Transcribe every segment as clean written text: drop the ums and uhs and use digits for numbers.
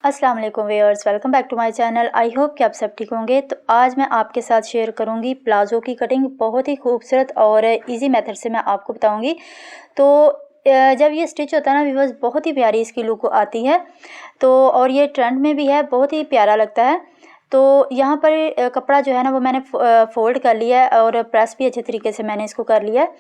अस्सलाम वालेकुम viewers, welcome back to my channel. I hope कि आप सब ठीक होंगे। तो आज मैं आपके साथ शेयर करूंगी प्लाज़ो की कटिंग। बहुत ही खूबसूरत और इजी मेथड से मैं आपको बताऊंगी। तो जब ये स्टिच होता है ना व्यूअर्स, बहुत ही प्यारी इसकी लुक आती है। तो और ये ट्रेंड में भी है, बहुत ही प्यारा लगता है। तो यहाँ पर कपड़ा जो है ना वो मैंने फ़ोल्ड कर लिया है और प्रेस भी अच्छे तरीके से मैंने इसको कर लिया है।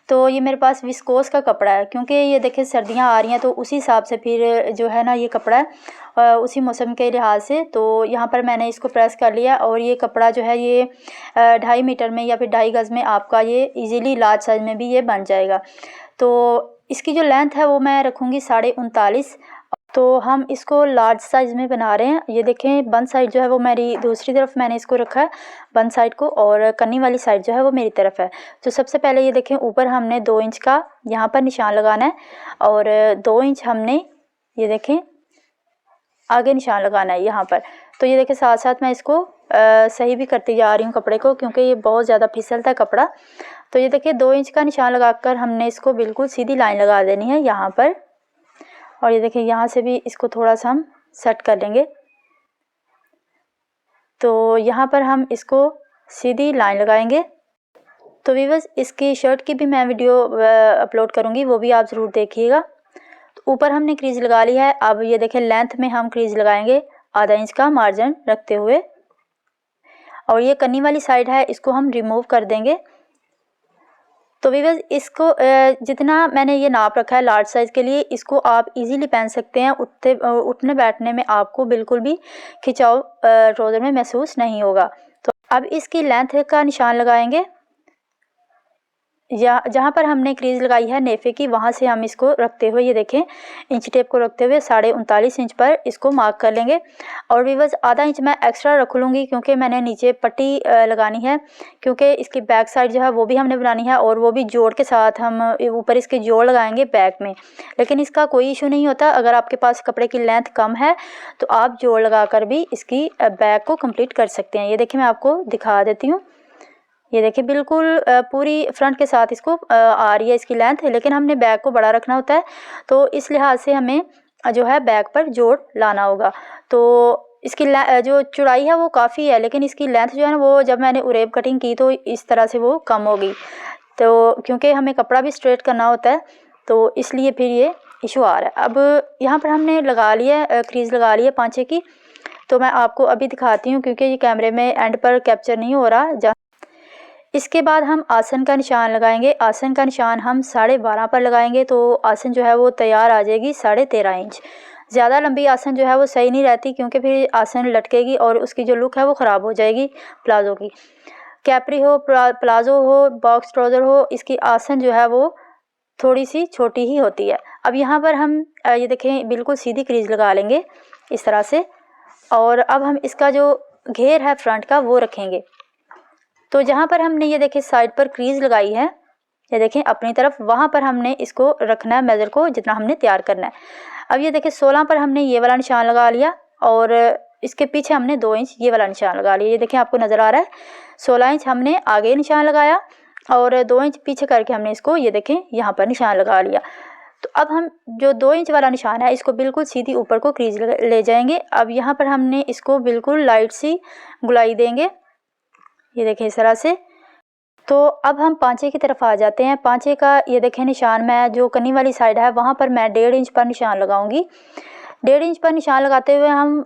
तो ये मेरे पास विस्कोस का कपड़ा है, क्योंकि ये देखिए सर्दियाँ आ रही हैं, तो उसी हिसाब से फिर जो है ना ये कपड़ा है उसी मौसम के लिहाज से। तो यहाँ पर मैंने इसको प्रेस कर लिया और ये कपड़ा जो है ये 2.5 मीटर में या फिर 2.5 गज़ में आपका ये इजीली लार्ज साइज़ में भी ये बन जाएगा। तो इसकी जो लेंथ है वो मैं रखूँगी 39.5। तो हम इसको लार्ज साइज़ में बना रहे हैं। ये देखें, बंद साइड जो है वो मेरी दूसरी तरफ मैंने इसको रखा है, बंद साइड को, और कन्नी वाली साइड जो है वो मेरी तरफ है। तो सबसे पहले ये देखें, ऊपर हमने 2 इंच का यहाँ पर निशान लगाना है और 2 इंच हमने ये देखें आगे निशान लगाना है यहाँ पर। तो ये देखें, साथ साथ मैं इसको सही भी करती जा रही हूँ कपड़े को, क्योंकि ये बहुत ज़्यादा फिसलता है कपड़ा। तो ये देखिए 2 इंच का निशान लगाकर हमने इसको बिल्कुल सीधी लाइन लगा देनी है यहाँ पर। और ये देखिए यहाँ से भी इसको थोड़ा सा हम सेट कर लेंगे। तो यहाँ पर हम इसको सीधी लाइन लगाएंगे। तो व्यूअर्स, इसकी शर्ट की भी मैं वीडियो अपलोड करूँगी, वो भी आप ज़रूर देखिएगा। तो ऊपर हमने क्रीज लगा ली है। अब ये देखें, लेंथ में हम क्रीज लगाएंगे आधा इंच का मार्जिन रखते हुए। और ये कन्नी वाली साइड है, इसको हम रिमूव कर देंगे। तो व्यूअर्स, इसको जितना मैंने ये नाप रखा है लार्ज साइज़ के लिए, इसको आप इजीली पहन सकते हैं। उठने बैठने में आपको बिल्कुल भी खिंचाव ट्राउज़र में महसूस नहीं होगा। तो अब इसकी लेंथ का निशान लगाएंगे। जहाँ पर हमने क्रीज लगाई है नेफे की, वहाँ से हम इसको रखते हुए ये देखें इंच टेप को रखते हुए 39.5 इंच पर इसको मार्क कर लेंगे। और व्यूअर्स, आधा इंच मैं एक्स्ट्रा रख लूँगी, क्योंकि मैंने नीचे पट्टी लगानी है, क्योंकि इसकी बैक साइड जो है वो भी हमने बनानी है, और वो भी जोड़ के साथ हम ऊपर इसके जोड़ लगाएंगे बैक में। लेकिन इसका कोई इशू नहीं होता, अगर आपके पास कपड़े की लेंथ कम है तो आप जोड़ लगा कर भी इसकी बैक को कम्प्लीट कर सकते हैं। ये देखिए, मैं आपको दिखा देती हूँ। ये देखिए, बिल्कुल पूरी फ्रंट के साथ इसको आ रही है इसकी लेंथ, लेकिन हमने बैक को बड़ा रखना होता है, तो इस लिहाज से हमें जो है बैक पर जोड़ लाना होगा। तो इसकी जो चौड़ाई है वो काफ़ी है, लेकिन इसकी लेंथ जो है ना वो जब मैंने उरेब कटिंग की तो इस तरह से वो कम हो गई। तो क्योंकि हमें कपड़ा भी स्ट्रेट करना होता है, तो इसलिए फिर ये इशू आ रहा है। अब यहाँ पर हमने लगा लिया क्रीज लगा लिया 5 की। तो मैं आपको अभी दिखाती हूँ, क्योंकि ये कैमरे में एंड पर कैप्चर नहीं हो रहा। इसके बाद हम आसन का निशान लगाएंगे। आसन का निशान हम 12.5 पर लगाएंगे, तो आसन जो है वो तैयार आ जाएगी 13.5 इंच। ज़्यादा लंबी आसन जो है वो सही नहीं रहती, क्योंकि फिर आसन लटकेगी और उसकी जो लुक है वो ख़राब हो जाएगी प्लाज़ो की। कैपरी हो, प्लाज़ो हो, बॉक्स ट्राउज़र हो, इसकी आसन जो है वो थोड़ी सी छोटी ही होती है। अब यहाँ पर हम ये देखें बिल्कुल सीधी क्रीज लगा लेंगे इस तरह से। और अब हम इसका जो घेर है फ्रंट का वो रखेंगे। तो जहाँ पर हमने ये देखें साइड पर क्रीज लगाई है, ये देखें अपनी तरफ, वहाँ पर हमने इसको रखना है मेज़र को, जितना हमने तैयार करना है। अब ये देखें 16 पर हमने ये वाला निशान लगा लिया, और इसके पीछे हमने 2 इंच ये वाला निशान लगा लिया। ये देखें, आपको नज़र आ रहा है 16 इंच हमने आगे निशान लगाया और 2 इंच पीछे करके हमने इसको ये देखें यहाँ पर निशान लगा लिया। तो अब हम जो 2 इंच वाला निशान है इसको बिल्कुल सीधी ऊपर को क्रीज ले जाएंगे। अब यहाँ पर हमने इसको बिल्कुल लाइट सी गुलाई देंगे, ये देखें इस तरह से। तो अब हम पांचे की तरफ आ जाते हैं। पांचे का ये देखें निशान, मैं जो कन्नी वाली साइड है वहाँ पर मैं 1.5 इंच पर निशान लगाऊंगी। 1.5 इंच पर निशान लगाते हुए हम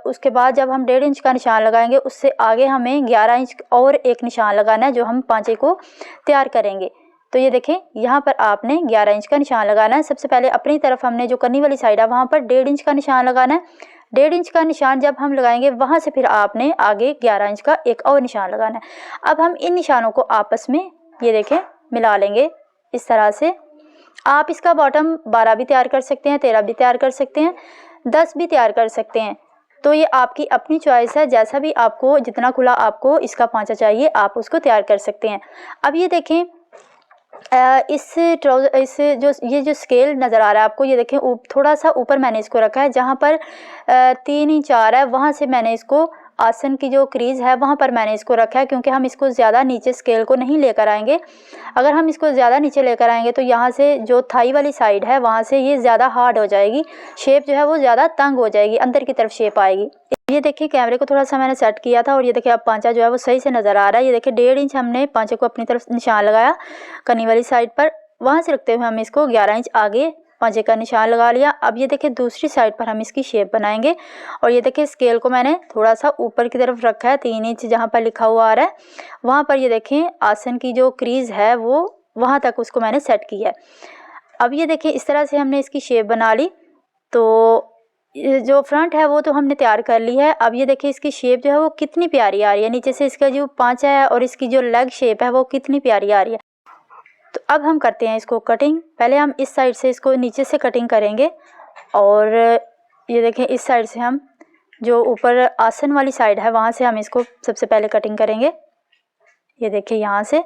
उसके बाद जब हम 1.5 इंच का निशान लगाएंगे, उससे आगे हमें 11 इंच और एक निशान लगाना है, जो हम पांचे को तैयार करेंगे। तो ये देखें, यहाँ पर आपने 11 इंच का निशान लगाना है। सबसे पहले अपनी तरफ हमने जो कन्नी वाली साइड है वहाँ पर 1.5 इंच का निशान लगाना है। 1.5 इंच का निशान जब हम लगाएंगे, वहाँ से फिर आपने आगे 11 इंच का एक और निशान लगाना है। अब हम इन निशानों को आपस में ये देखें मिला लेंगे इस तरह से। आप इसका बॉटम 12 भी तैयार कर सकते हैं, 13 भी तैयार कर सकते हैं, 10 भी तैयार कर सकते हैं। तो ये आपकी अपनी चॉइस है, जैसा भी आपको, जितना खुला आपको इसका पांचा चाहिए आप उसको तैयार कर सकते हैं। अब ये देखें, इस ट्राउज़र, इस ये जो स्केल नज़र आ रहा है आपको, ये देखें थोड़ा सा ऊपर मैंने इसको रखा है। जहाँ पर 3 इंच आ रहा है वहाँ से मैंने इसको आसन की जो क्रीज है वहाँ पर मैंने इसको रखा है, क्योंकि हम इसको ज़्यादा नीचे स्केल को नहीं लेकर आएंगे। अगर हम इसको ज़्यादा नीचे लेकर आएंगे तो यहाँ से जो थाई वाली साइड है वहाँ से ये ज़्यादा हार्ड हो जाएगी, शेप जो है वो ज़्यादा तंग हो जाएगी, अंदर की तरफ शेप आएगी। ये देखिए कैमरे को थोड़ा सा मैंने सेट किया था और ये देखिए अब पांचा जो है वो सही से नज़र आ रहा है। ये देखिए 1.5 इंच हमने पांचे को अपनी तरफ निशान लगाया कनी वाली साइड पर, वहाँ से रखते हुए हम इसको 11 इंच आगे पांचे का निशान लगा लिया। अब ये देखिए दूसरी साइड पर हम इसकी शेप बनाएंगे और ये देखिए स्केल को मैंने थोड़ा सा ऊपर की तरफ रखा है, 3 इंच जहाँ पर लिखा हुआ आ रहा है वहाँ पर ये देखें आसन की जो क्रीज है वो वहाँ तक उसको मैंने सेट किया है। अब ये देखिए इस तरह से हमने इसकी शेप बना ली। तो जो फ्रंट है वो तो हमने तैयार कर ली है। अब ये देखिए इसकी शेप जो है वो कितनी प्यारी आ रही है, नीचे से इसका जो पांचा है और इसकी जो लेग शेप है वो कितनी प्यारी आ रही है। तो अब हम करते हैं इसको कटिंग। पहले हम इस साइड से इसको नीचे से कटिंग करेंगे और ये देखें इस साइड से हम जो ऊपर आसन वाली साइड है वहाँ से हम इसको सबसे पहले कटिंग करेंगे। ये देखिए यहाँ से,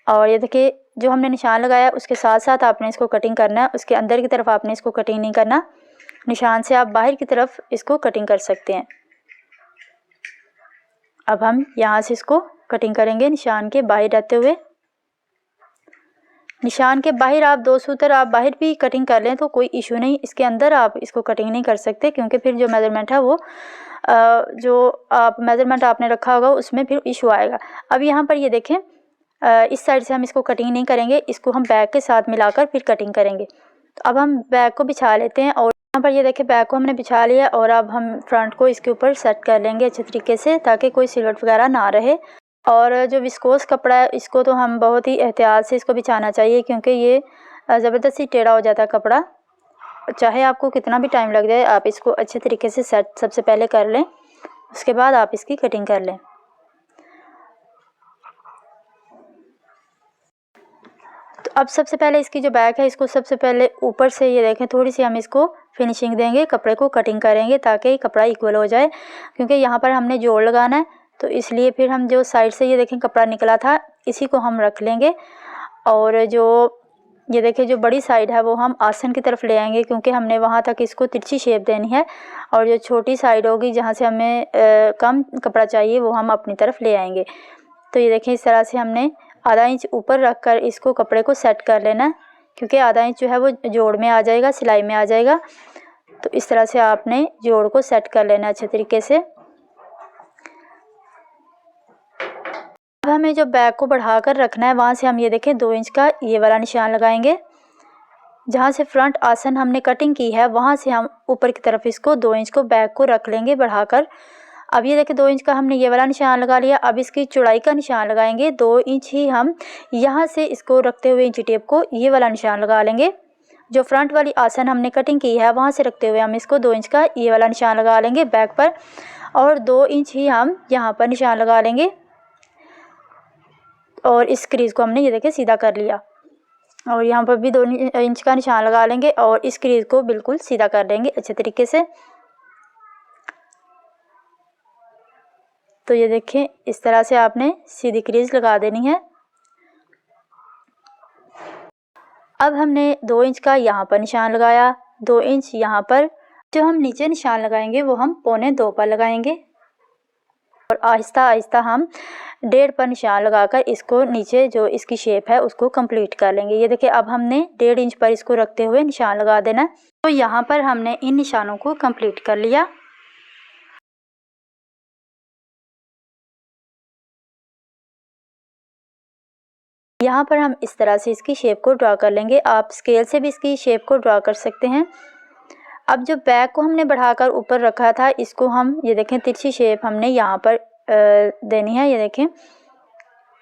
और ये देखिए जो हमने निशान लगाया उसके साथ साथ आपने इसको कटिंग करना है, उसके अंदर की तरफ आपने इसको कटिंग नहीं करना, निशान से आप बाहर की तरफ इसको कटिंग कर सकते हैं। अब हम यहाँ से इसको कटिंग करेंगे निशान के बाहर रहते हुए। निशान के बाहर आप 2 सूत्र आप बाहर भी कटिंग कर लें तो कोई इशू नहीं, इसके अंदर आप इसको कटिंग नहीं कर सकते, क्योंकि फिर जो मेज़रमेंट है वो जो आप मेज़रमेंट आपने रखा होगा उसमें फिर इशू आएगा। अब यहाँ पर ये देखें इस साइड से हम इसको कटिंग नहीं करेंगे, इसको हम बैक के साथ मिलाकर फिर कटिंग करेंगे। तो अब हम बैक को बिछा लेते हैं और यहाँ पर ये देखें बैक को हमने बिछा लिया और अब हम फ्रंट को इसके ऊपर सेट कर लेंगे अच्छे तरीके से, ताकि कोई सिलवट वगैरह ना रहे। और जो विस्कोस कपड़ा है इसको तो हम बहुत ही एहतियात से इसको बिछाना चाहिए, क्योंकि ये ज़बरदस्ती टेढ़ा हो जाता है कपड़ा। चाहे आपको कितना भी टाइम लग जाए आप इसको अच्छे तरीके से सेट सबसे पहले कर लें, उसके बाद आप इसकी कटिंग कर लें। तो अब सबसे पहले इसकी जो बैक है इसको सबसे पहले ऊपर से ये देखें थोड़ी सी हम इसको फिनिशिंग देंगे, कपड़े को कटिंग करेंगे ताकि कपड़ा इक्वल हो जाए, क्योंकि यहाँ पर हमने जोड़ लगाना है। तो इसलिए फिर हम जो साइड से ये देखें कपड़ा निकला था इसी को हम रख लेंगे और जो ये देखिए जो बड़ी साइड है वो हम आसन की तरफ ले आएंगे, क्योंकि हमने वहाँ तक इसको तिरछी शेप देनी है। और जो छोटी साइड होगी जहाँ से हमें कम कपड़ा चाहिए वो हम अपनी तरफ ले आएंगे। तो ये देखें इस तरह से हमने आधा इंच ऊपर रख कर इसको कपड़े को सेट कर लेना, क्योंकि आधा इंच जो है वो जोड़ में आ जाएगा, सिलाई में आ जाएगा। तो इस तरह से आपने जोड़ को सेट कर लेना अच्छे तरीके से। अब हमें जो बैक को बढ़ाकर रखना है वहाँ से हम ये देखें 2 इंच का ये वाला निशान लगाएंगे। जहाँ से फ्रंट आसन हमने कटिंग की है वहाँ से हम ऊपर की तरफ इसको 2 इंच को बैक को रख लेंगे बढ़ाकर। अब ये देखिए 2 इंच का हमने ये वाला निशान लगा लिया। अब इसकी चौड़ाई का निशान लगाएंगे 2 इंच ही हम यहाँ से इसको रखते हुए इंची टेप को ये वाला निशान लगा लेंगे। जो फ्रंट वाली आसन हमने कटिंग की है वहाँ से रखते हुए हम इसको 2 इंच का ये वाला निशान लगा लेंगे बैक पर, और 2 इंच ही हम यहाँ पर निशान लगा लेंगे और इस क्रीज को हमने ये देखिए सीधा कर लिया। और यहाँ पर भी 2 इंच का निशान लगा लेंगे और इस क्रीज को बिल्कुल सीधा कर लेंगे अच्छे तरीके से। तो ये देखें इस तरह से आपने सीधी क्रीज लगा देनी है। अब हमने 2 इंच का यहाँ पर निशान लगाया, 2 इंच यहाँ पर। जो हम नीचे निशान लगाएंगे वो हम 1.25 पर लगाएंगे और आहिस्ता आहिस्ता हम 1.5 पर निशान लगाकर इसको नीचे जो इसकी शेप है उसको कंप्लीट कर लेंगे। ये देखिए अब हमने 1.5 इंच पर इसको रखते हुए निशान लगा देना है। तो यहाँ पर हमने इन निशानों को कंप्लीट कर लिया। यहाँ पर हम इस तरह से इसकी शेप को ड्रा कर लेंगे। आप स्केल से भी इसकी शेप को ड्रा कर सकते हैं। अब जो बैक को हमने बढ़ाकर ऊपर रखा था इसको हम ये देखें तिरछी शेप हमने यहाँ पर देनी है। ये देखें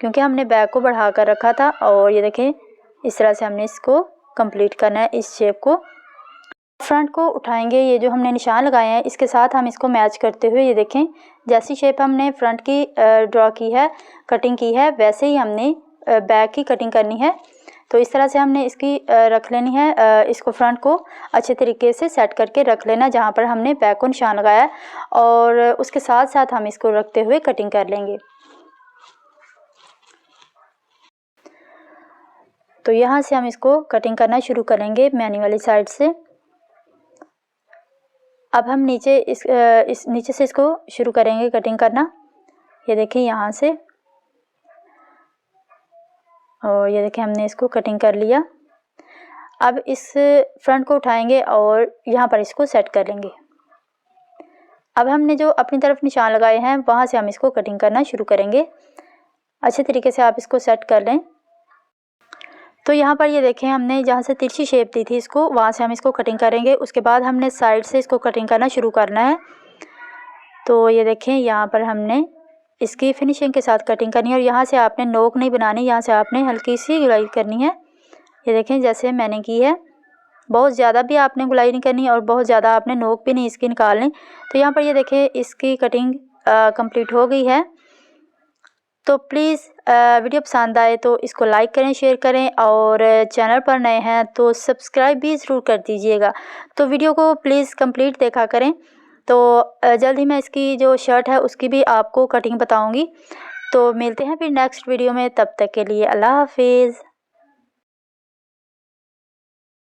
क्योंकि हमने बैक को बढ़ाकर रखा था और ये देखें इस तरह से हमने इसको कंप्लीट करना है इस शेप को। फ्रंट को उठाएंगे, ये जो हमने निशान लगाए हैं इसके साथ हम इसको मैच करते हुए ये देखें जैसी शेप हमने फ्रंट की ड्रॉ की है, कटिंग की है, वैसे ही हमने बैक की कटिंग करनी है। तो इस तरह से हमने इसकी रख लेनी है, इसको फ्रंट को अच्छे तरीके से सेट करके रख लेना जहाँ पर हमने बैक को निशान लगाया और उसके साथ साथ हम इसको रखते हुए कटिंग कर लेंगे। तो यहाँ से हम इसको कटिंग करना शुरू करेंगे मैनी वाली साइड से। अब हम नीचे इस नीचे से इसको शुरू करेंगे कटिंग करना। ये देखिए यहाँ से, और ये देखिए हमने इसको कटिंग कर लिया। अब इस फ्रंट को उठाएंगे और यहाँ पर इसको सेट कर लेंगे। अब हमने जो अपनी तरफ निशान लगाए हैं वहाँ से हम इसको कटिंग करना शुरू करेंगे। अच्छे तरीके से आप इसको सेट कर लें। तो यहाँ पर ये देखें, हमने जहाँ से तिरछी शेप दी थी इसको, वहाँ से हम इसको कटिंग करेंगे। उसके बाद हमने साइड से इसको कटिंग करना शुरू करना है। तो ये देखें, यहाँ पर हमने इसकी फिनिशिंग के साथ कटिंग करनी है और यहाँ से आपने नोक नहीं बनानी, यहाँ से आपने हल्की सी गुलाई करनी है। ये देखें जैसे मैंने की है, बहुत ज़्यादा भी आपने गुलाई नहीं करनी और बहुत ज़्यादा आपने नोक भी नहीं इसकी निकालनी। तो यहाँ पर ये देखें इसकी कटिंग कंप्लीट हो गई है। तो प्लीज़ वीडियो पसंद आए तो इसको लाइक करें, शेयर करें, और चैनल पर नए हैं तो सब्सक्राइब भी ज़रूर कर दीजिएगा। तो वीडियो को प्लीज़ कंप्लीट देखा करें। तो जल्द ही मैं इसकी जो शर्ट है उसकी भी आपको कटिंग बताऊंगी। तो मिलते हैं फिर नेक्स्ट वीडियो में, तब तक के लिए अल्लाह हाफिज़।